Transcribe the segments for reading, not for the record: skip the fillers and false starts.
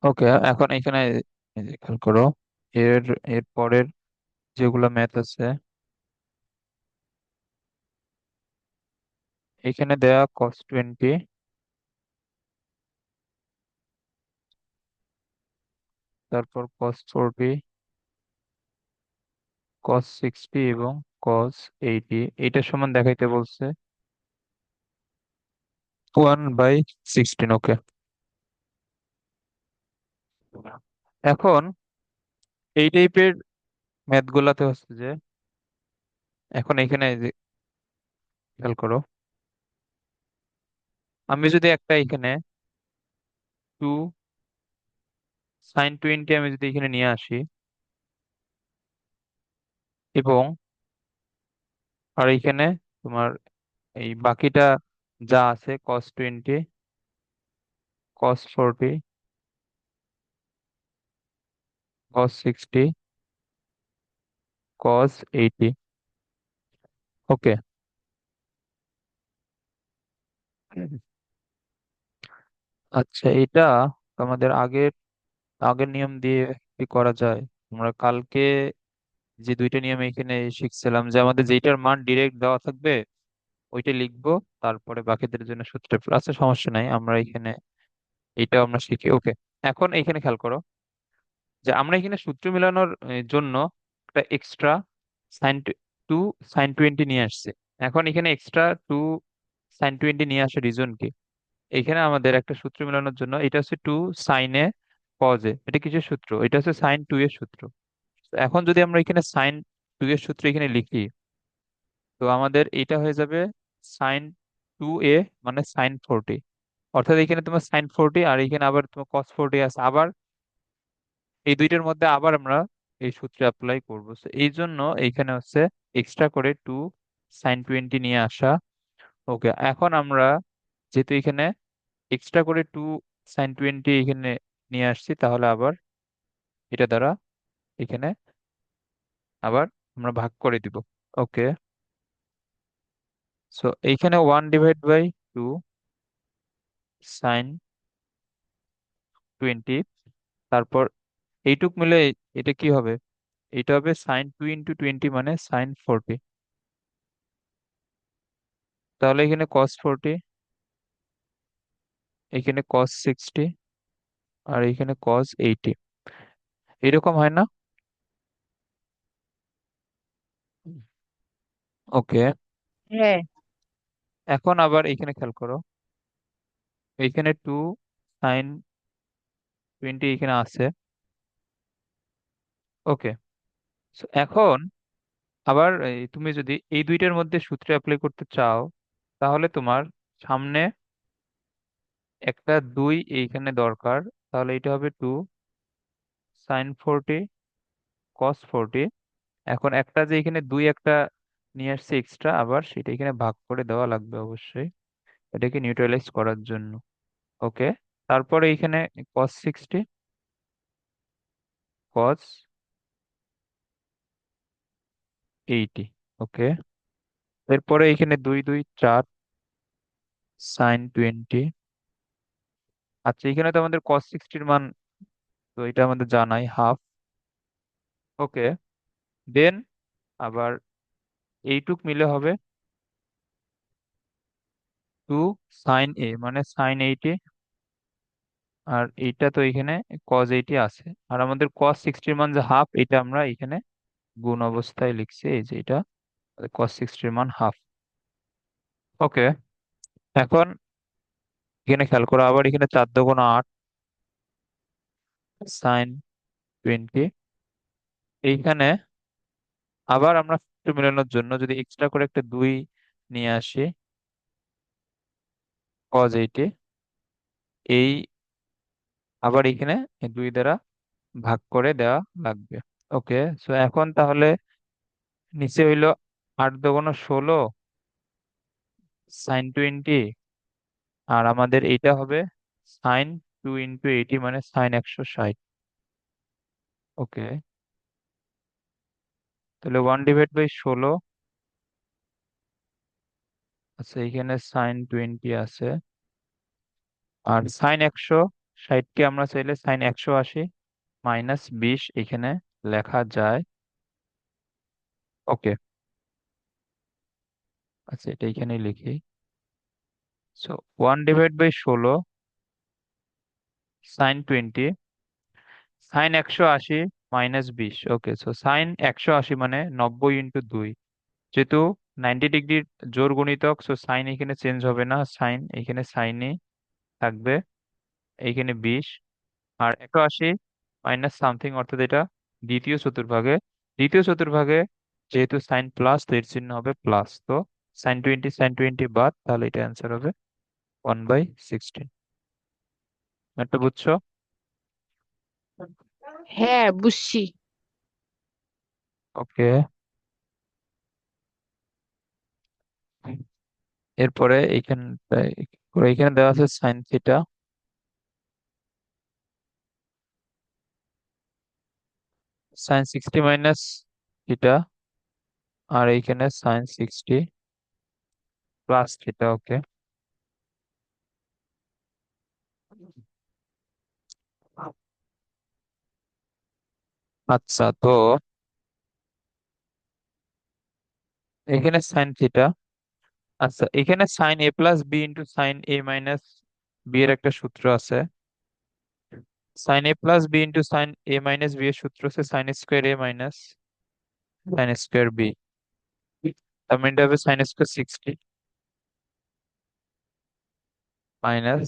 ওকে, এখন এখানে এই যে খেয়াল করো, এর এর পরের যেগুলো ম্যাথ আছে এখানে দেয়া cos 20, তারপর cos 40, cos 60 এবং cos 80, এইটার সমান দেখাইতে বলছে 1/16। ওকে, এখন এই টাইপের ম্যাথ গুলাতে হচ্ছে যে, এখন এখানে এই যে খেয়াল করো, আমি যদি একটা এখানে 2 sin 20 আমি যদি এখানে নিয়ে আসি, এবং আর এখানে তোমার এই বাকিটা যা আছে cos 20, cos 40, cos 60, cos 80। ওকে, আচ্ছা, এটা আমাদের আগের আগের নিয়ম দিয়ে কি করা যায়? আমরা কালকে যে দুইটা নিয়ম এখানে শিখছিলাম, যে আমাদের যেটার মান ডিরেক্ট দেওয়া থাকবে ওইটা লিখবো, তারপরে বাকিদের জন্য সূত্র, আচ্ছা সমস্যা নাই, আমরা এখানে এটা আমরা শিখি। ওকে, এখন এখানে খেয়াল করো যে আমরা এখানে সূত্র মেলানোর জন্য একটা এক্সট্রা সাইন 2 sin 20 নিয়ে আসছে। এখন এখানে এক্সট্রা 2 sin 20 নিয়ে আসার রিজন কি? এখানে আমাদের একটা সূত্র মেলানোর জন্য, এটা হচ্ছে 2 sin cos এটা কিসের সূত্র? এটা হচ্ছে sin 2 এর সূত্র। তো এখন যদি আমরা এখানে sin 2 এর সূত্র এখানে লিখি, তো আমাদের এটা হয়ে যাবে sin 2a মানে sin 40। অর্থাৎ এখানে তোমার sin 40 আর এখানে আবার তোমার cos 40 আছে, আবার এই দুইটার মধ্যে আবার আমরা এই সূত্রে অ্যাপ্লাই করবো। So, এই জন্য এইখানে হচ্ছে এক্সট্রা করে 2 sin 20 নিয়ে আসা। ওকে, এখন আমরা যেহেতু এখানে এক্সট্রা করে 2 sin 20 এখানে নিয়ে আসছি, তাহলে আবার এটা দ্বারা এখানে আবার আমরা ভাগ করে দিব। ওকে, সো এইখানে 1/2 2 sin 20, তারপর এইটুক মিলে এটা কি হবে? এটা হবে sin 2 × 20 মানে sin 40। তাহলে এখানে cos 40, এখানে cos 60, আর এখানে cos 80, এরকম হয় না? ওকে, হ্যাঁ। এখন আবার এখানে খেয়াল করো, এখানে 2 sin 20 এখানে আছে। ওকে, এখন আবার তুমি যদি এই দুইটার মধ্যে সূত্র অ্যাপ্লাই করতে চাও, তাহলে তোমার সামনে একটা 2 এইখানে দরকার। তাহলে এটা হবে 2 sin 40 cos 40। এখন একটা যে এখানে 2 একটা নিয়ে আসছে এক্সট্রা, আবার সেটা এখানে ভাগ করে দেওয়া লাগবে অবশ্যই, এটাকে নিউট্রালাইজ করার জন্য। ওকে, তারপরে এখানে cos 60, cos 80। ওকে, এরপরে এখানে 2 2 4 sin 20। আচ্ছা, এখানে তো আমাদের cos 60 মান, তো এটা আমাদের জানাই হাফ। ওকে, দেন আবার এইটুক মিলে হবে 2 sin a মানে sin 80। আর এইটা তো এখানে cos 80 আছে, আর আমাদের cos 60 মান যে হাফ, এটা আমরা এখানে গুণ অবস্থায় লিখছি, এই যে এটা cos 60 মান হাফ। ওকে, এখন এখানে খেয়াল করো, আবার এখানে 4 × 8 sin 20। এইখানে আবার আমরা সূত্র মেলানোর জন্য যদি এক্সট্রা করে একটা 2 নিয়ে আসি, cos 80, এই আবার এখানে এই 2 দ্বারা ভাগ করে দেওয়া লাগবে। ওকে, সো এখন তাহলে নিচে হইলো 8 × 16 sin 20, আর আমাদের এইটা হবে sin 2 × 80 মানে sin 160। ওকে, তাহলে 1/16। আচ্ছা, এখানে sin 20 আছে, আর sin 160 ষাটকে আমরা চাইলে সাইন 180 -20 এখানে লেখা যায়। ওকে, আচ্ছা এটা এখানেই লিখি। So 1/16 sin 20, sin 180 -20। ওকে, সো sin 180 মানে 90 × 2, যেহেতু 90 ডিগ্রির জোড় গুণিতক, সো সাইন এখানে চেঞ্জ হবে না, সাইন এখানে সাইনই থাকবে, এইখানে 20। আর 180 মাইনাস সামথিং, অর্থাৎ এটা দ্বিতীয় চতুর্ভাগে। দ্বিতীয় চতুর্ভাগে যেহেতু সাইন প্লাস, তো এর চিহ্ন হবে প্লাস, তো sin 20 বাদ, তাহলে এটা অ্যান্সার হবে 1/16। একটা বুঝছো? হ্যাঁ, বুঝছি। ওকে, এরপরে এইখানে দেওয়া আছে sin θ। sin 60 মাইনাস থিটা, আর এইখানে sin 60 প্লাস থিটা। ওকে, আচ্ছা তো এখানে sin θ। আচ্ছা, এখানে sin a+b × sin a−b এর একটা সূত্র আছে। sin a+b × sin a−b এর সূত্র হচ্ছে sin² a−sin²b। তার মানে এটা হবে sin²60 মাইনাস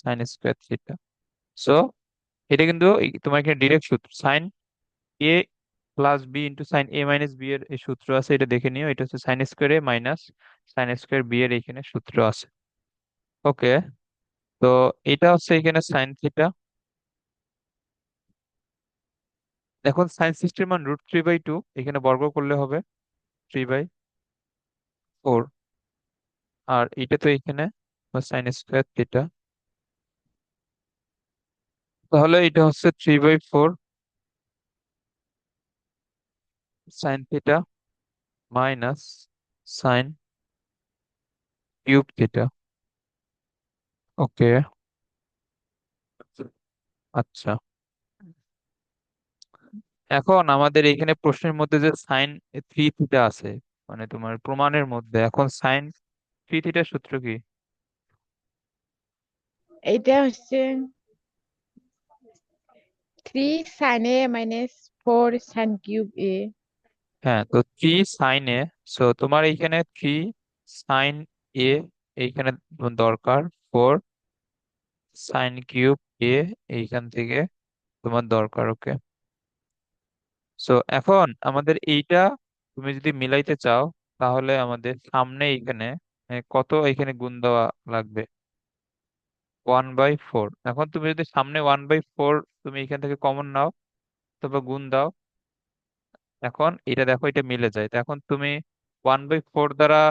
sin²θ। সো এটা কিন্তু তোমার এখানে ডিরেক্ট সূত্র, sin a+b × sin a−b এর এই সূত্র আছে, এটা দেখে নিও। এটা হচ্ছে sin² a−sin²b এর এখানে সূত্র আছে। ওকে, তো এটা হচ্ছে এখানে sin θ। এখন sin 60 এর মান √3/2, এখানে বর্গ করলে হবে 3/4। আর এটা তো এখানে sin²θ, তাহলে এটা হচ্ছে 3/4 sin θ মাইনাস sin³ θ। ওকে, আচ্ছা এখন আমাদের এখানে প্রশ্নের মধ্যে যে sin 3θ আছে, মানে তোমার প্রমাণের মধ্যে, এখন sin 3θ সূত্র কি? এইটা হচ্ছে 3 sin a - 4 sin³ a। হ্যাঁ, তো 3 sin a, সো তোমার এইখানে 3 sin a এইখানে দরকার, 4 sin³ a এইখান থেকে তোমার দরকার। ওকে, সো এখন আমাদের এইটা তুমি যদি মিলাইতে চাও, তাহলে আমাদের সামনে এইখানে কত এখানে গুণ দেওয়া লাগবে? 1/4। এখন তুমি যদি সামনে 1/4 তুমি এখান থেকে কমন নাও, তবে গুণ দাও, এখন এটা দেখো এটা মিলে যায়, তো এখন তুমি 1/4 দ্বারা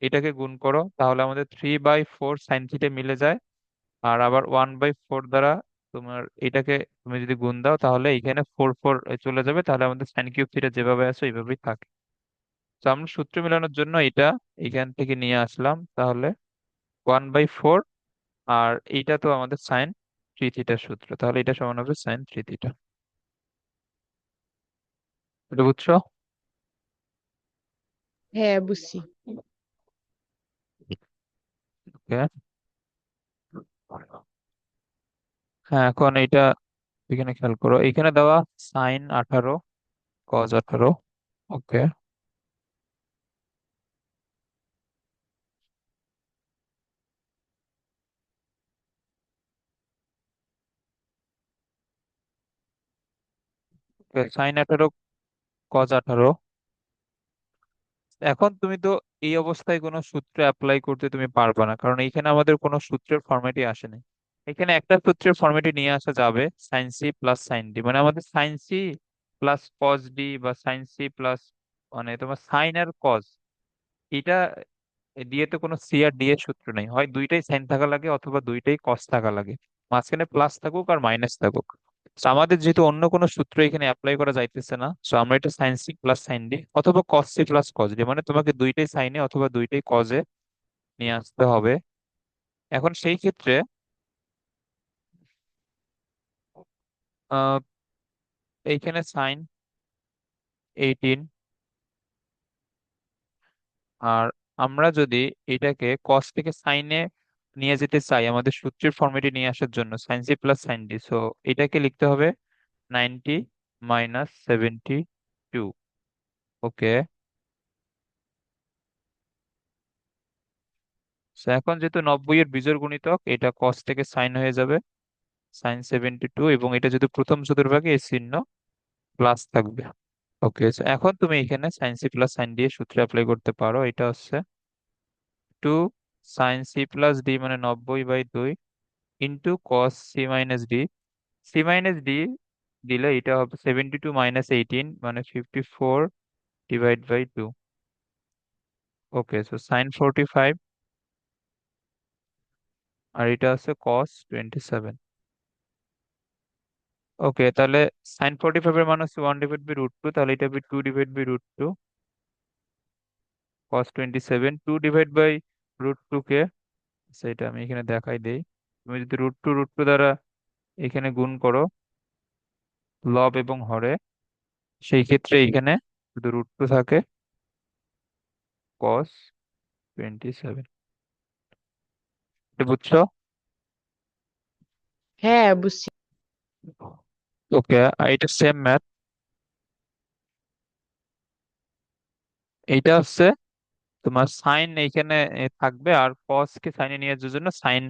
এটাকে গুণ করো, তাহলে আমাদের 3/4 sin θ মিলে যায়। আর আবার 1/4 দ্বারা তোমার এটাকে তুমি যদি গুণ দাও, তাহলে এখানে 4 4 চলে যাবে, তাহলে আমাদের sin³ θ যেভাবে আছে এইভাবেই থাকে। তো আমরা সূত্র মেলানোর জন্য এটা এখান থেকে নিয়ে আসলাম, তাহলে 1/4। আর এইটা তো আমাদের sin 3θ সূত্র, তাহলে এটা সমান হবে sin 3θ। এটা বুঝছো? হ্যাঁ, বুঝছি। ওকে, হ্যাঁ এখন এটা এখানে খেয়াল করো, এখানে দেওয়া sin 18 cos 18। ওকে, sin 18 cos 18। এখন তুমি তো এই অবস্থায় কোনো সূত্র অ্যাপ্লাই করতে তুমি পারবে না, কারণ এখানে আমাদের কোনো সূত্রের ফর্মেটই আসেনি। এখানে একটা সূত্রের ফর্মেটে নিয়ে আসা যাবে, sin c+sin d, মানে আমাদের sin c+cos d বা sin c+, মানে তোমার সাইন আর কজ, এটা দিয়ে তো কোনো সি আর ডি এর সূত্র নেই, হয় দুইটাই সাইন থাকা লাগে অথবা দুইটাই কস থাকা লাগে, মাঝখানে প্লাস থাকুক আর মাইনাস থাকুক। তো আমাদের যেহেতু অন্য কোনো সূত্র এখানে অ্যাপ্লাই করা যাইতেছে না, সো আমরা এটা sin c+sin d অথবা cos c+cos d, মানে তোমাকে দুইটাই সাইনে অথবা দুইটাই কজে নিয়ে আসতে হবে। এখন সেই ক্ষেত্রে আহ এইখানে সাইন 18। আর আমরা যদি এটাকে কস থেকে সাইনে নিয়ে যেতে চাই আমাদের সূত্রের ফর্মেটে নিয়ে আসার জন্য, sine C plus sine D, so এটাকে লিখতে হবে 90 - 72। ওকে, এখন যেহেতু 90 এর বিজোড় গুণিতক, এটা কস থেকে সাইন হয়ে যাবে sin 72, এবং এটা যদি প্রথম চতুর্ভাগে এই চিহ্ন প্লাস থাকবে। ওকে, এখন তুমি এখানে sine C plus sine D এর সূত্র অ্যাপ্লাই করতে পারো। এটা হচ্ছে 2 sin c প্লাস ডি মানে 90/2 into cos C minus D. C minus D দিলে এটা হবে 72 - 18 মানে 54/2। ওকে, sin 45, আর এটা আছে cos 27। ওকে, তাহলে sin 45 এর মান হচ্ছে 1/√2, তাহলে এটা হবে 2/√2। cos 27 2/√2 কে, সেটা আমি এখানে দেখাই দেই। তুমি যদি √2 দ্বারা এখানে গুণ করো লব এবং হরে, সেই ক্ষেত্রে এখানে যদি √2 থাকে, cos 27। এটা বুঝছো? হ্যাঁ, বুঝছি। ওকে, আর এটা সেম ম্যাথ। এইটা হচ্ছে তোমার সাইন এইখানে থাকবে, আর কস কে সাইনে নিয়ে যাওয়ার জন্য সাইন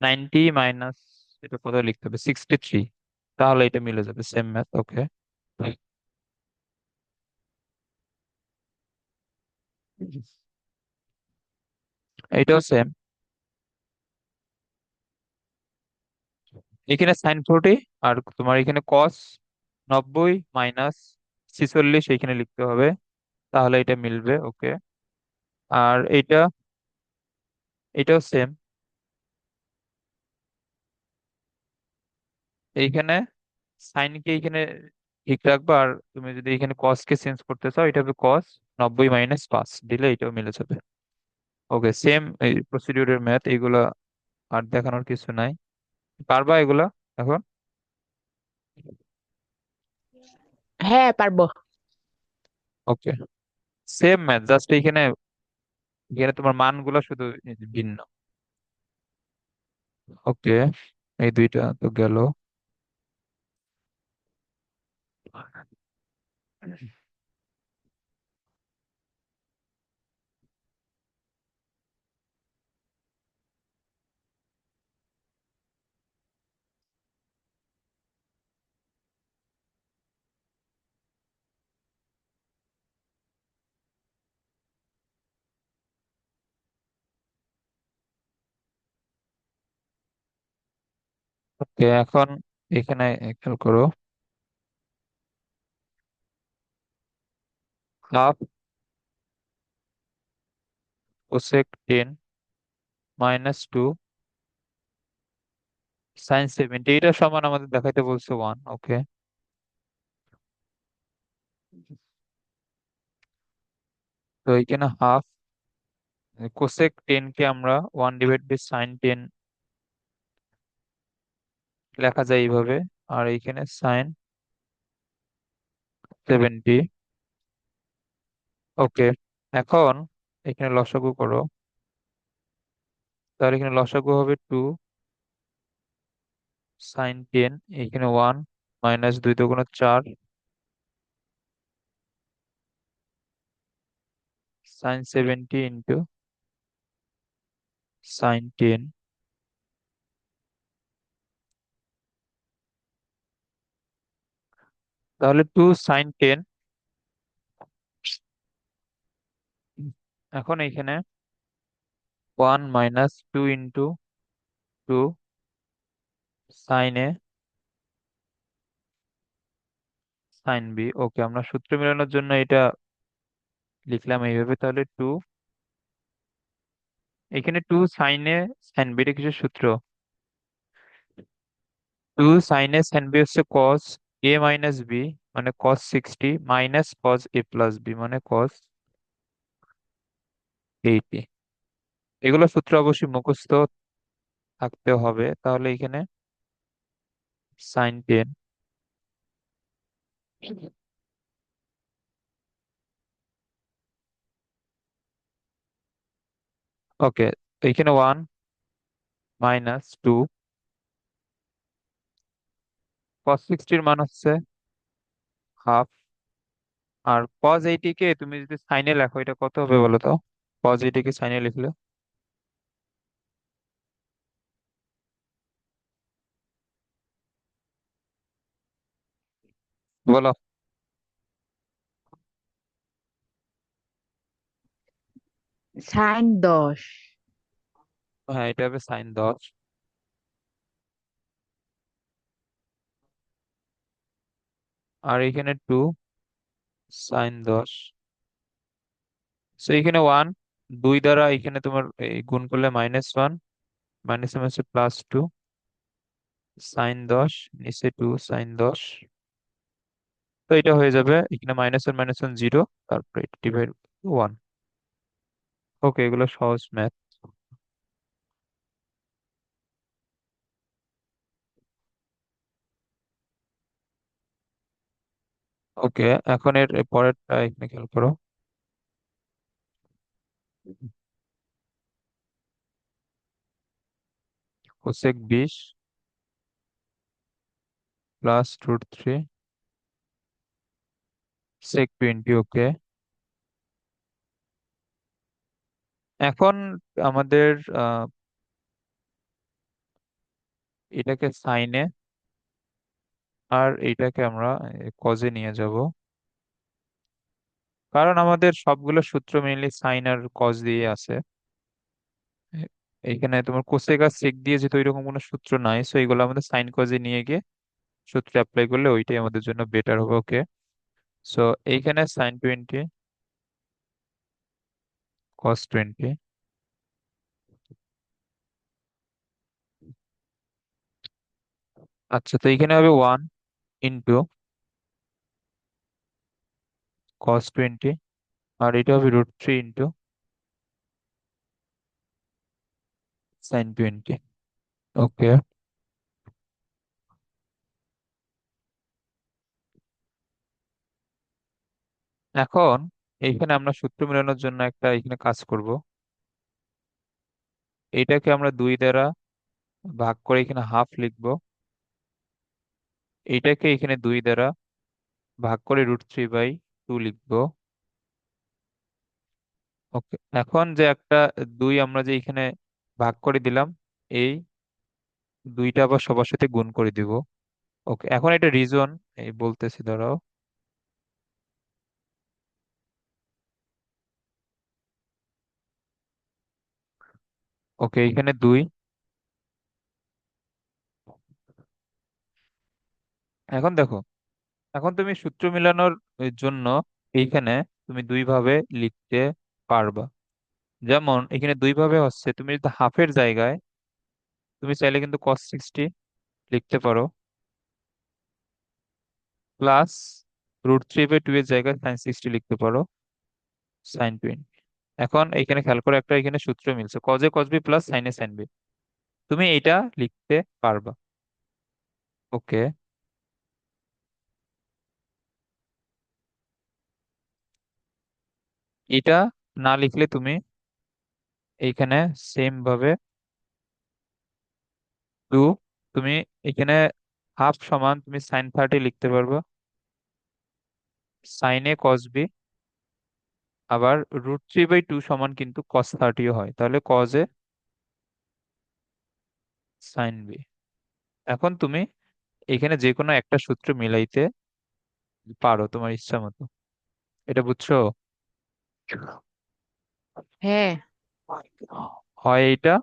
90 মাইনাস, এটা কোথায় লিখতে হবে, 63। তাহলে এটা মিলে যাবে, সেম ম্যাথ। ওকে, এটাও সেম। এখানে sin 40, আর তোমার এখানে কস 90 - 46 এখানে লিখতে হবে, তাহলে এটা মিলবে। ওকে, আর এটাও সেম। এইখানে সাইন কে এখানে ঠিক রাখবা, আর তুমি যদি এখানে কস কে চেঞ্জ করতে চাও, এটা হবে cos 90 - 5 দিলে এটাও মিলে যাবে। ওকে, সেম এই প্রসিডিউরের ম্যাথ এগুলা, আর দেখানোর কিছু নাই। পারবা এগুলা এখন? হ্যাঁ, পারবো। ওকে, সেম ম্যাথ, জাস্ট এখানে এখানে তোমার মানগুলো শুধু ভিন্ন। ওকে, এই দুইটা তো গেল। ওকে, এখন এখানে খেয়াল করো, হাফ কোসেক 10 - 2 sin 70, এটা সমান আমাদের দেখাইতে বলছে 1। ওকে, তো এখানে হাফ কোসেক 10 কে আমরা 1/sin 10 লেখা যায় এইভাবে, আর এইখানে sin 70। ওকে, এখন এখানে লসাগু করো, তাহলে এখানে লসাগু হবে 2 sin 10, এখানে 1 - 2 × 4 sin 70 ইন্টু sin 10। তাহলে 2 sin 10। এখন এইখানে 1 - 2 × 2 sin A sin B। ওকে, আমরা সূত্র মেলানোর জন্য এটা লিখলাম এইভাবে, তাহলে এখানে 2 sin A sin B, এটা কিসের সূত্র? 2 sin A sin B হচ্ছে cos A - B মানে cos 60 minus cos A + B মানে cos 80। এগুলো সূত্র অবশ্যই মুখস্থ থাকতে হবে। তাহলে এখানে sin 10 ওকে, এখানে 1 - 2 cos 60 মান হচ্ছে হাফ। আর cos 80 কে তুমি যদি সাইনে লেখো এটা কত হবে বলো তো? cos 80 কে সাইনে লিখলে বলো। sin 10। হ্যাঁ, এটা হবে sin 10। আর এখানে 2 sin 10। তো এখানে 2 দ্বারা এখানে তোমার এই গুণ করলে -1, মাইনাস হচ্ছে +2 sin 10, নিচে 2 sin 10। তো এটা হয়ে যাবে এখানে -1 - 1 0, তারপরে ডিভাইড 1। ওকে, এগুলো সহজ ম্যাথ। ওকে, এখন এর পরেরটা এখানে খেয়াল করো। Cosec 20 +√3 sec 20। ওকে, এখন আমাদের আহ, এটাকে সাইনে আর এইটাকে আমরা কজে নিয়ে যাব, কারণ আমাদের সবগুলো সূত্র মেইনলি সাইন আর কজ দিয়ে আছে। এ- এইখানে তোমার কোসেক আর সেক দিয়ে যেহেতু এরকম কোনো সূত্র নাই, সো এইগুলো আমাদের সাইন কজে নিয়ে গিয়ে সূত্র অ্যাপ্লাই করলে ওইটাই আমাদের জন্য বেটার হবে। ওকে, সো এইখানে sin 20 cos 20। আচ্ছা, তো এইখানে হবে 1 × cos 20, আর এটা হবে √3 × sin 20। ওকে, এখন এইখানে আমরা সূত্র মেলানোর জন্য একটা এখানে কাজ করব। এটাকে আমরা 2 দ্বারা ভাগ করে এখানে হাফ লিখবো। এইটাকে এখানে 2 দ্বারা ভাগ করে √3/2 লিখবো। ওকে, এখন যে একটা 2 আমরা যে এখানে ভাগ করে দিলাম, এই 2টা আবার সবার সাথে গুণ করে দিব। ওকে, এখন এটা রিজন এই বলতেছি, ধরো। ওকে, এখানে 2। এখন দেখো, এখন তুমি সূত্র মিলানোর জন্য এইখানে তুমি 2 ভাবে লিখতে পারবা। যেমন এখানে 2 ভাবে হচ্ছে, তুমি যদি হাফের জায়গায় তুমি চাইলে কিন্তু cos 60 লিখতে পারো, প্লাস √3/2 এর জায়গায় sin 60 লিখতে পারো, sin 20। এখন এইখানে খেয়াল করে একটা এখানে সূত্র মিলছে, cos A cos B plus sine A sine B. তুমি এটা লিখতে পারবা। ওকে, এটা না লিখলে তুমি এইখানে সেম ভাবে 2, তুমি এখানে হাফ সমান তুমি sin 30 লিখতে পারবা, সাইনে কস বি। আবার √3/2 সমান কিন্তু cos 30ও হয়, তাহলে কজে সাইন বি। এখন তুমি এখানে যে কোনো একটা সূত্র মিলাইতে পারো তোমার ইচ্ছা মতো। এটা বুঝছো? হ্যাঁ। হয় এইটা,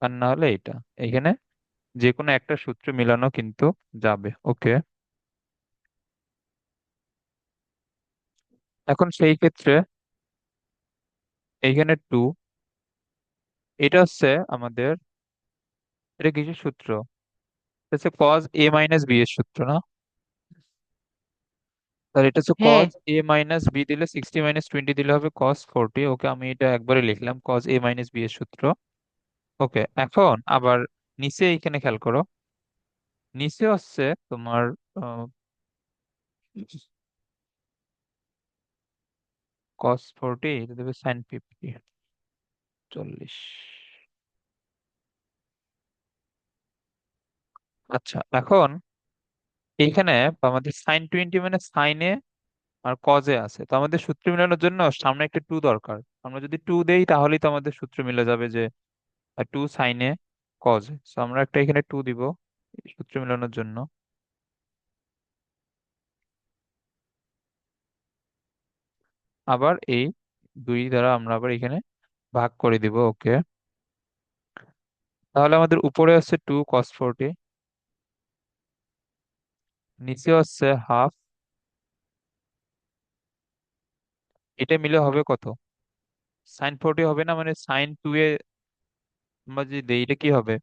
আর না হলে এইটা। এখানে যে কোনো একটা সূত্র মিলানো কিন্তু যাবে। ওকে, এখন সেই ক্ষেত্রে এইখানে 2, এটা হচ্ছে আমাদের, এটা কিসের সূত্র? এটা হচ্ছে cos a - b এর সূত্র না? তাহলে এটা হচ্ছে হ্যাঁ। cos a - b দিলে 60 - 20 দিলে হবে cos 40। ওকে, আমি এটা একবারে লিখলাম cos a - b এর সূত্র। ওকে, এখন আবার নিচে এইখানে খেয়াল করো, নিচে হচ্ছে তোমার cos 40, এটা দেবে sin 50, 40। আচ্ছা, এখন এইখানে আমাদের sin 20 মানে সাইনে আর কজে আছে, তো আমাদের সূত্র মেলানোর জন্য সামনে একটা টু দরকার। আমরা যদি টু দেই তাহলেই তো আমাদের সূত্র মিলে যাবে, যে টু সাইনে কজে। তো আমরা একটা এখানে টু দিব এই সূত্র মেলানোর জন্য। আবার এই দুই দ্বারা আমরা আবার এখানে ভাগ করে দিব। ওকে, তাহলে আমাদের উপরে আছে 2 cos 40, নিচে হচ্ছে হাফ। এটা মিলে হবে কত? sin 40 হবে না, মানে sin 2 এ আমরা যদি দেই এটা কি হবে?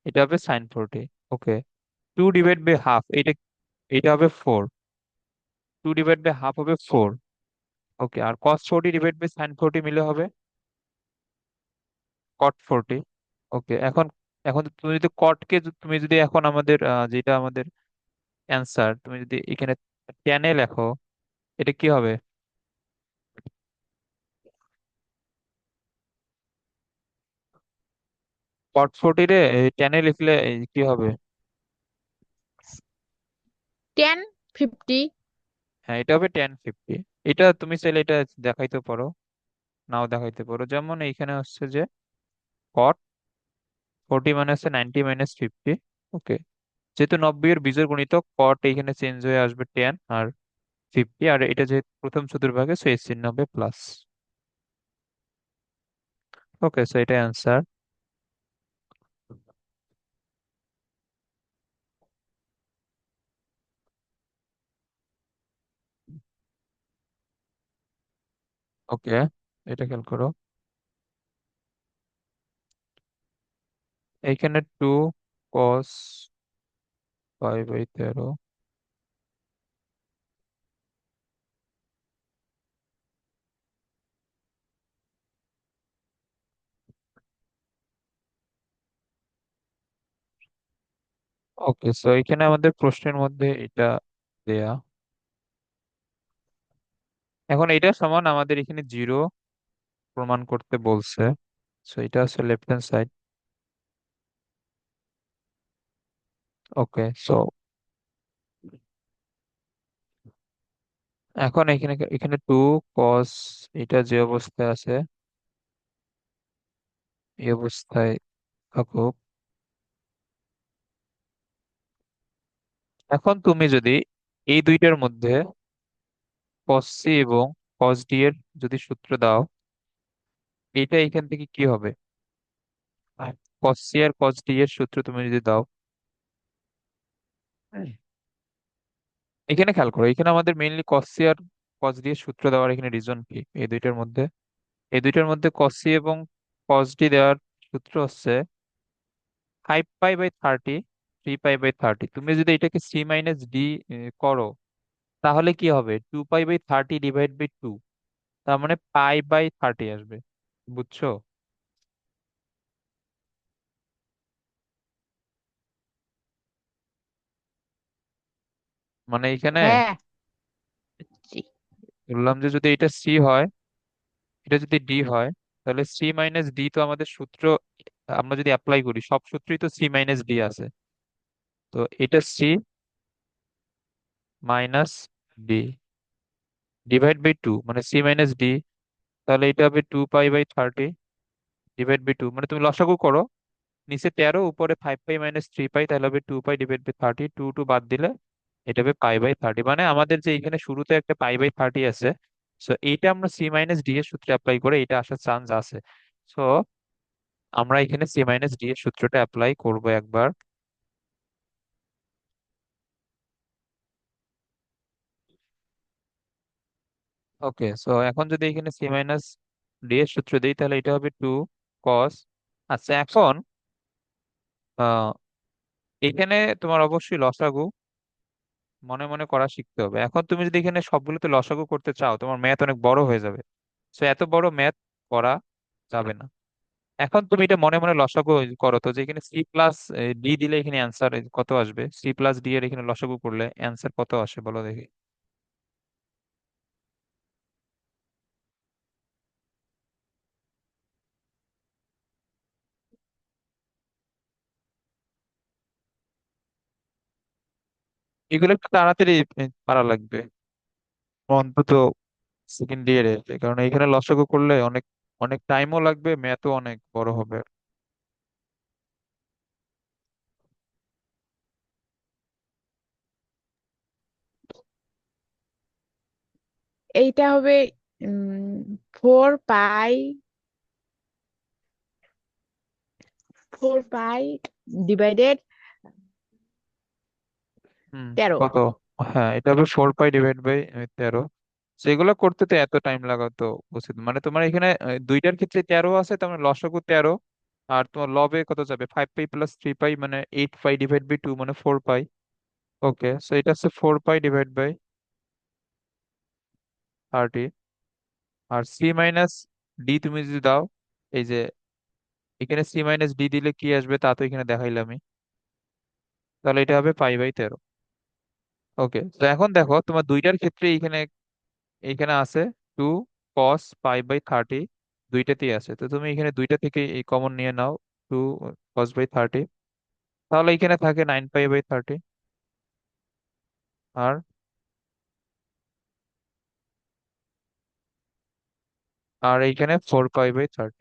এটা হবে sin 40। ওকে, 2/হাফ, এটা এটা হবে 4। 2/হাফ হবে 4। ওকে, আর cos 40/sin 40 মিলে হবে cot 40। ওকে, এখন এখন তুমি যদি কটকে, তুমি যদি এখন আমাদের যেটা আমাদের অ্যান্সার, তুমি যদি এখানে টেনে লেখো, এটা কি হবে? cot 40 রে টেনে লিখলে কি হবে? 10 50। হ্যাঁ, এটা হবে 10 50। এটা তুমি চাইলে এটা দেখাইতে পারো, নাও দেখাইতে পারো। যেমন এইখানে হচ্ছে যে cot 40 মানে হচ্ছে 90 - 50। ওকে, যেহেতু 90 এর বিজোড় গুণিতক কট এইখানে চেঞ্জ হয়ে আসবে 10 আর 50, আর এটা যেহেতু প্রথম চতুর্ভাগে, সো এর চিহ্ন হবে প্লাস। ওকে, সো এটা অ্যান্সার। ওকে, এটা খেয়াল করো, এইখানে 2 cos 5/13। ওকে, সো এখানে আমাদের প্রশ্নের মধ্যে এটা দেয়া। এখন এটা সমান আমাদের এখানে 0 প্রমাণ করতে বলছে। সো এটা হচ্ছে লেফট হ্যান্ড সাইড। ওকে, সো এখন এখানে এখানে 2 cos, এটা যে অবস্থায় আছে এই অবস্থায় থাকুক। এখন তুমি যদি এই দুইটার মধ্যে cos c এবং cos d এর যদি সূত্র দাও, এটা এখান থেকে কি হবে? cos c আর cos d এর সূত্র তুমি যদি দাও, হুম, এখানে খেয়াল করো, এখানে আমাদের মেইনলি cos c আর cos d এর সূত্র দেওয়ার এখানে রিজন কি? এই দুইটার মধ্যে cos c এবং cos d দেওয়ার সূত্র হচ্ছে 5π/30, 3π/30। তুমি যদি এটাকে c - d করো, তাহলে কি হবে? 2π/30 ÷ 2, তার মানে π/30 আসবে। বুঝছো? মানে এখানে হ্যাঁ, জি। বললাম যে যদি এটা সি হয়, এটা যদি ডি হয়, তাহলে c - d তো আমাদের সূত্র, আমরা যদি অ্যাপ্লাই করি সব সূত্রই তো c - d আছে। তো এটা c - d /2, মানে c - d, তাহলে এটা হবে 2π/30 / 2, মানে তুমি লসাগু করো, নিচে 13, উপরে 5π - 3π, তাহলে হবে 2π/30, 2 বাদ দিলে এটা হবে π/30। মানে আমাদের যে এখানে শুরুতে একটা π/30 আছে, সো এইটা আমরা c - d এর সূত্রে অ্যাপ্লাই করে এটা আসার চান্স আছে। সো আমরা এখানে c - d এর সূত্রটা অ্যাপ্লাই করব একবার। ওকে, সো এখন যদি এখানে c - d এর সূত্র দিই, তাহলে এটা হবে 2 cos। আচ্ছা, এখন আহ এখানে তোমার অবশ্যই লসাগু মনে মনে করা শিখতে হবে। এখন তুমি যদি এখানে সবগুলোতে লসাগু করতে চাও, তোমার ম্যাথ অনেক বড় হয়ে যাবে। সো এত বড় ম্যাথ করা যাবে না। এখন তুমি এটা মনে মনে লসাগু করো তো, যে এখানে c+d দিলে এখানে অ্যান্সার কত আসবে? c+d এর এখানে লসাগু করলে অ্যান্সার কত আসে বলো দেখি। এগুলো একটু তাড়াতাড়ি পারা লাগবে, অন্তত সেকেন্ড ইয়ারে, কারণ এখানে লসাগু করলে অনেক অনেক টাইমও লাগবে, ম্যাথও অনেক বড় হবে। এইটা হবে 4 পাই, 4 পাই ডিভাইডেড হুম। 13। কত? হ্যাঁ, এটা হবে 4 পাই ডিভাইড বাই 13। সেগুলো করতে তো এত টাইম লাগাতো উচিত, মানে তোমার এখানে দুইটার ক্ষেত্রে 13 আছে, তার মানে লসাগু 13। আর তোমার লবে কত যাবে, 5 পাই প্লাস 3 পাই, মানে 8 পাই ডিভাইড বাই 2, মানে 4 পাই। ওকে, সো এটা হচ্ছে 4 পাই ডিভাইড বাই 30। আর C-D তুমি যদি দাও, এই যে এখানে C-D দিলে কি আসবে তা তো এখানে দেখাইলামই, তাহলে এটা হবে পাই বাই 13। ওকে, তো এখন দেখো তোমার দুইটার ক্ষেত্রে এখানে এখানে আছে 2 cos π/30, দুইটাতেই আছে, তো তুমি এখানে দুইটা থেকে এই কমন নিয়ে নাও, 2 cos/30। তাহলে এখানে থাকে 9 π/30। আর আর এইখানে 4 π/30।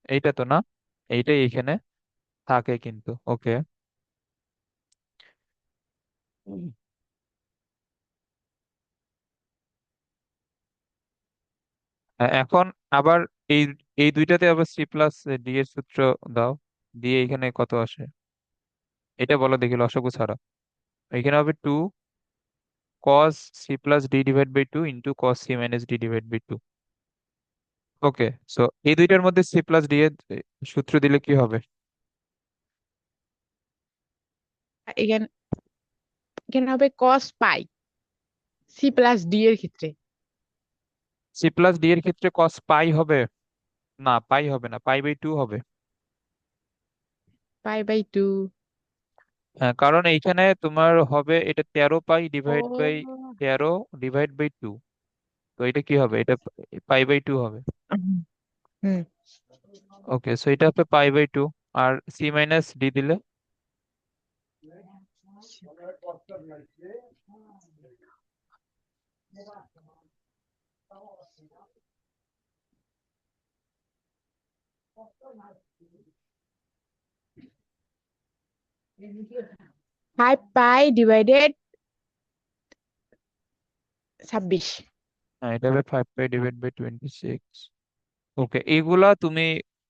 এইটা তো না, এইটাই এখানে থাকে কিন্তু। ওকে, এখন আবার এই এই দুইটাতে আবার C+D এর সূত্র দাও, দিয়ে এখানে কত আসে এটা বলো দেখি, লসাগু ছাড়া। এখানে হবে 2 cos C+D/2 × cos C - D/2। ওকে, সো এই দুইটার মধ্যে C+D এর সূত্র দিলে কি হবে? এখানে এখানে হবে cos π, C+D এর ক্ষেত্রে। C+D এর ক্ষেত্রে cos পাই হবে? না, পাই হবে না, π/2 হবে। π/2। হ্যাঁ, কারণ এইখানে তোমার হবে এটা 13 π/13 ডিভাইড বাই 2। তো এটা কি হবে, এটা π/2 হবে। হুম। ওকে, সো এটা হবে π/2। আর C - D দিলে? 5 পাই ডিভাইডেড 26। হ্যাঁ, এটা হবে 5 π/26। ওকে, এগুলা তুমি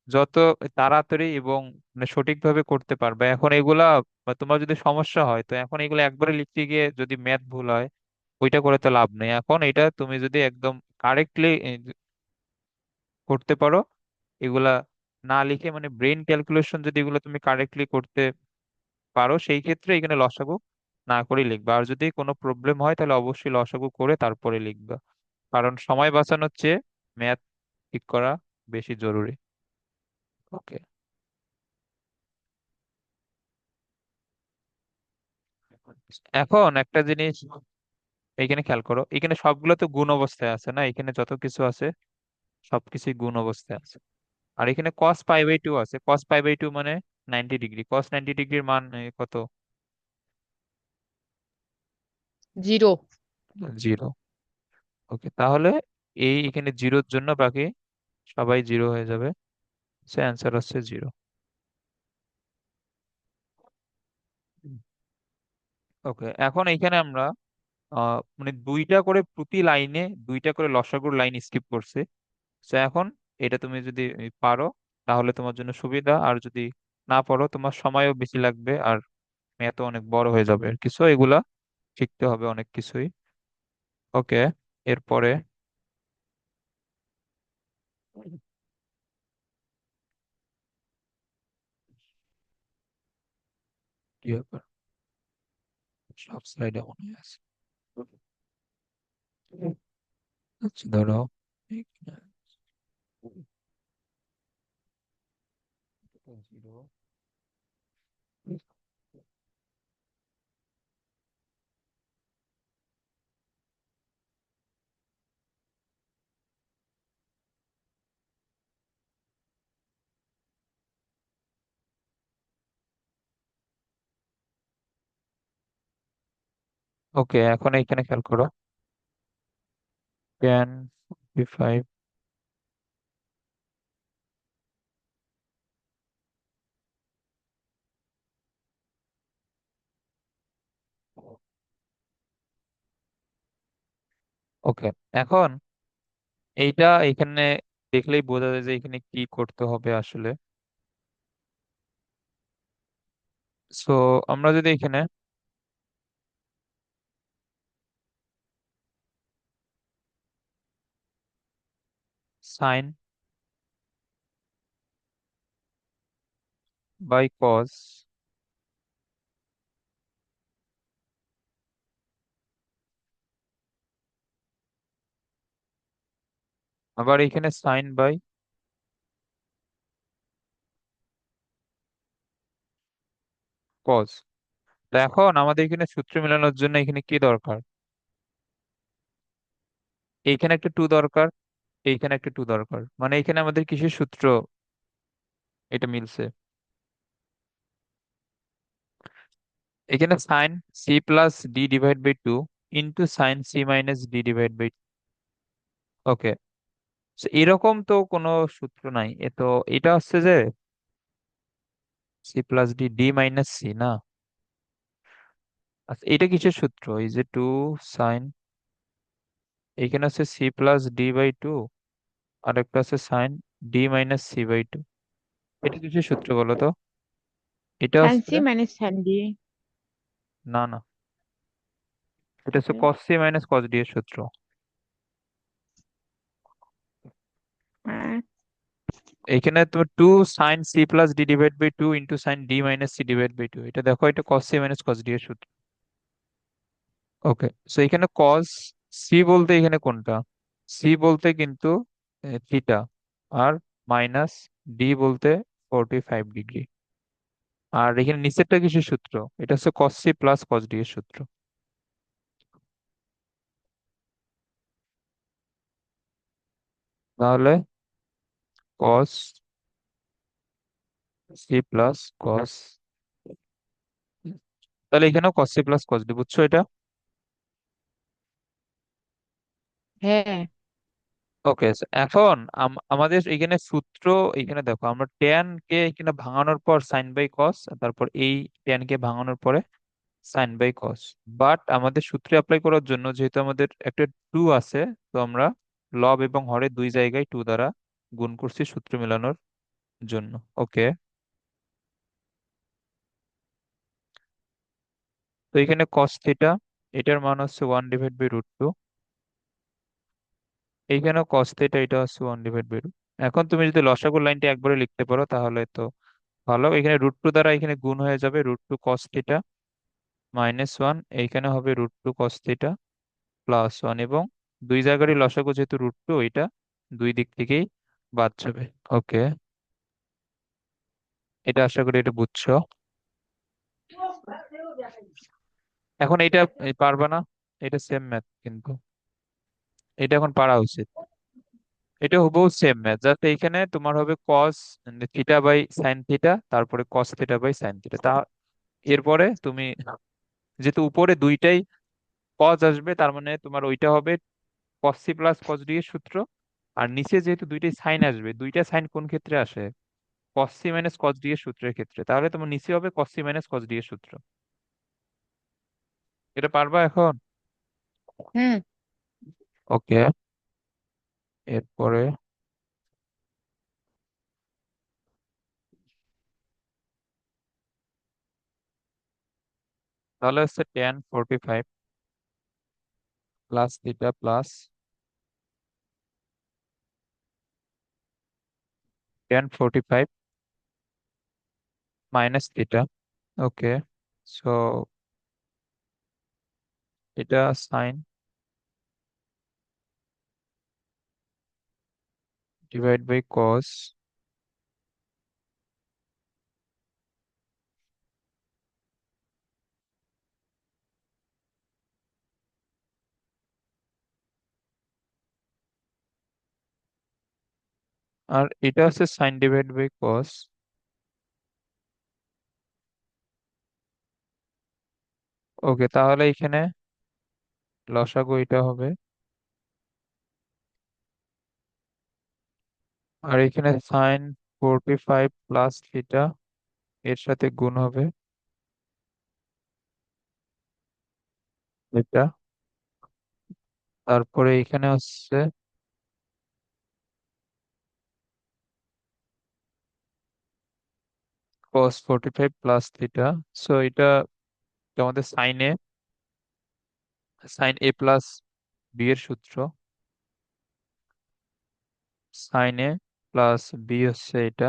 যত তাড়াতাড়ি এবং মানে সঠিকভাবে করতে পারবে এখন এগুলা, বা তোমার যদি সমস্যা হয় তো এখন এগুলো একবারে লিখতে গিয়ে যদি ম্যাথ ভুল হয় ওইটা করে তো লাভ নেই। এখন এটা তুমি যদি একদম কারেক্টলি করতে পারো, এগুলা না লিখে মানে ব্রেন ক্যালকুলেশন যদি এগুলো তুমি কারেক্টলি করতে পারো, সেই ক্ষেত্রে এখানে লসাগু না করে লিখবা। আর যদি কোনো প্রবলেম হয় তাহলে অবশ্যই লসাগু করে তারপরে লিখবা, কারণ সময় বাঁচানোর চেয়ে ম্যাথ ঠিক করা বেশি জরুরি। ওকে, এখন একটা জিনিস এখানে খেয়াল করো, এখানে সবগুলো তো গুণ অবস্থায় আছে না, এখানে যত কিছু আছে সবকিছুই গুণ অবস্থায় আছে। আর এখানে cos π/2 আছে, cos π/2 মানে 90 ডিগ্রি, cos 90 ডিগ্রির মান কত? 0। 0। ওকে, তাহলে এই এখানে জিরোর জন্য বাকি সবাই জিরো হয়ে যাবে, সে অ্যান্সার হচ্ছে 0। ওকে, এখন এখানে আমরা মানে দুইটা করে প্রতি লাইনে দুইটা করে লসাগুর লাইন স্কিপ করছে। তো এখন এটা তুমি যদি পারো তাহলে তোমার জন্য সুবিধা, আর যদি না পারো তোমার সময়ও বেশি লাগবে, আর ম্যাথও অনেক বড় হয়ে যাবে আর কিছু, এগুলা শিখতে হবে অনেক কিছুই। ওকে, এরপরে কি ব্যাপার, সব স্লাইডে মনে আছে। আচ্ছা ধরো এখানে 0, ওকে, এখন এইখানে খেয়াল করো। 10 55। ওকে, এখন এইটা এখানে দেখলেই বোঝা যায় যে এখানে কি করতে হবে আসলে। সো আমরা যদি এখানে সাইন বাই কস, আবার এখানে সাইন বাই কস, তো এখন আমাদের এখানে সূত্র মেলানোর জন্য এখানে কি দরকার? এইখানে একটা টু দরকার, এইখানে একটা টু দরকার, মানে এখানে আমাদের কিসের সূত্র এটা মিলছে? এখানে sine C plus D divide by two into sine C minus D divide by. Okay, এরকম তো কোনো সূত্র নাই এ তো। এটা হচ্ছে যে C plus D D minus C না। আচ্ছা, এটা কিসের সূত্র? এই যে টু সাইন, এখানে আছে C plus D by two, আর একটা আছে sine D minus C by two. এটা কিসের সূত্র বলো তো? এটা সাইন হচ্ছে, সি মাইনাস সাইন ডি। না না, এটা হচ্ছে cos C minus cos D এর সূত্র। এখানে তুমি two sine C plus D divide by two into sine D minus C divide by two, এটা দেখো, এটা cos C minus cos D এর সূত্র। ওকে, সো এখানে কস সি বলতে এখানে কোনটা? সি বলতে কিন্তু থিটা, আর মাইনাস ডি বলতে 45 ডিগ্রি। আর এখানে নিচেরটা কিসের সূত্র? এটা হচ্ছে cos C plus cos D এর সূত্র। তাহলে কস সি প্লাস কস, তাহলে এখানেও cos C plus cos D, বুঝছো এটা? হ্যাঁ। ওকে, এখন আমাদের এখানে সূত্র, এখানে দেখো আমরা ট্যান কে এখানে ভাঙানোর পর সাইন বাই কস, তারপর এই ট্যান কে ভাঙানোর পরে সাইন বাই কস। বাট আমাদের সূত্রে অ্যাপ্লাই করার জন্য যেহেতু আমাদের একটা টু আছে, তো আমরা লব এবং হরে দুই জায়গায় টু দ্বারা গুণ করছি সূত্র মেলানোর জন্য। ওকে, তো এখানে কস থিটা, এটার মান হচ্ছে 1/√2। এইখানে কস থিটা, এটা হচ্ছে 1/√2। এখন তুমি যদি লসাগু লাইনটা একবারে লিখতে পারো তাহলে তো ভালো। এখানে √2 দ্বারা এখানে গুণ হয়ে যাবে, √2 কস থিটা মাইনাস ওয়ান, এইখানে হবে √2 কস থিটা প্লাস ওয়ান, এবং দুই জায়গারই লসাগু যেহেতু √2, এটা দুই দিক থেকেই বাদ যাবে। ওকে, এটা আশা করি এটা বুঝছো। এখন এটা পারবা না, এটা সেম ম্যাথ কিন্তু, এটা এখন পারা উচিত। এটা হুবহু সেম ম্যাথ, যাতে এখানে তোমার হবে cos theta by sine theta, তারপরে cos theta by sine theta. তা এরপরে তুমি যেহেতু উপরে দুইটাই কজ আসবে, তার মানে তোমার ওইটা হবে cos C plus cos D এর সূত্র। আর নিচে যেহেতু দুইটাই সাইন আসবে, দুইটা সাইন কোন ক্ষেত্রে আসে? Cos C minus cos D এর সূত্রের ক্ষেত্রে, তাহলে তোমার নিচে হবে cos C minus cos D এর সূত্র। এটা পারবা এখন? হুম। ওকে, এরপরে তাহলে হচ্ছে 10 45 plus theta plus 10 45 minus theta. Okay, so এটা সাইন ডিভাইড বাই কস, আর এটা হচ্ছে sine divide by cos. Okay, তাহলে এখানে লসাগু এটা হবে। আর এখানে সাইন 45 প্লাস থিটা, এর সাথে গুণ হবে এটা। তারপরে এখানে হচ্ছে cos 45 প্লাস থিটা। সো এটা আমাদের সাইন a প্লাস বি এর সূত্র। সাইন a প্লাস বি হচ্ছে এটা।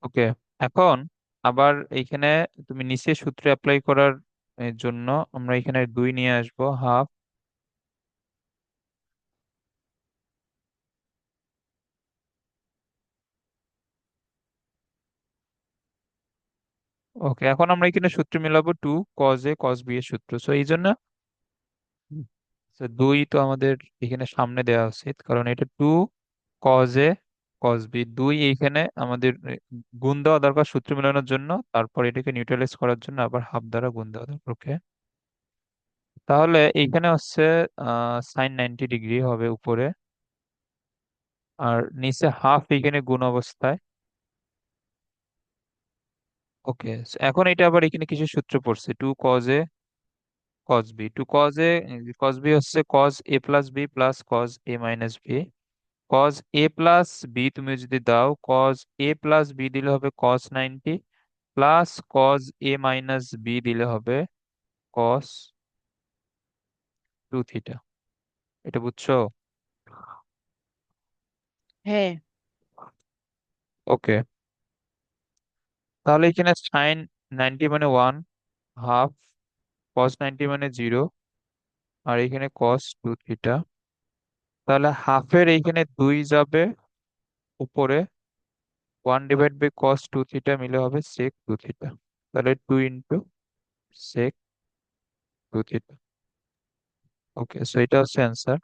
ওকে, এখন আবার এইখানে তুমি নিচে সূত্র অ্যাপ্লাই করার জন্য আমরা এখানে 2 নিয়ে আসবো, হাফ। ওকে, এখন আমরা এখানে সূত্র মিলাবো 2 cos a cos b এর সূত্র। সো এই জন্য তো 2 তো আমাদের এখানে সামনে দেওয়া উচিত, কারণ এটা 2 cos a cos b। 2 এইখানে আমাদের গুণ দেওয়া দরকার সূত্র মেলানোর জন্য, তারপর এটাকে নিউট্রালাইজ করার জন্য আবার হাফ দ্বারা গুণ দেওয়া দরকার। ওকে, তাহলে এইখানে হচ্ছে sin 90 ডিগ্রি হবে উপরে, আর নিচে হাফ এখানে গুণ অবস্থায়। ওকে, এখন এটা আবার এখানে কিছু সূত্র পড়ছে, 2 cos a cos b। 2 cos a cos b হচ্ছে cos a plus b plus cos a minus b। cos a plus b তুমি যদি দাও, cos a প্লাস b দিলে হবে cos 90, plus cos a minus b দিলে হবে cos 2 theta. এটা বুঝছো? হ্যাঁ। ওকে, তাহলে এখানে সাইন 90 মানে 1, হাফ cos 90 মানে 0, আর এখানে cos 2 থিটা। তাহলে হাফের এইখানে 2 যাবে উপরে, 1/cos 2 থিটা মিলে হবে sec 2 থিটা। তাহলে 2 × sec 2 থিটা। ওকে, সো এটা হচ্ছে অ্যান্সার।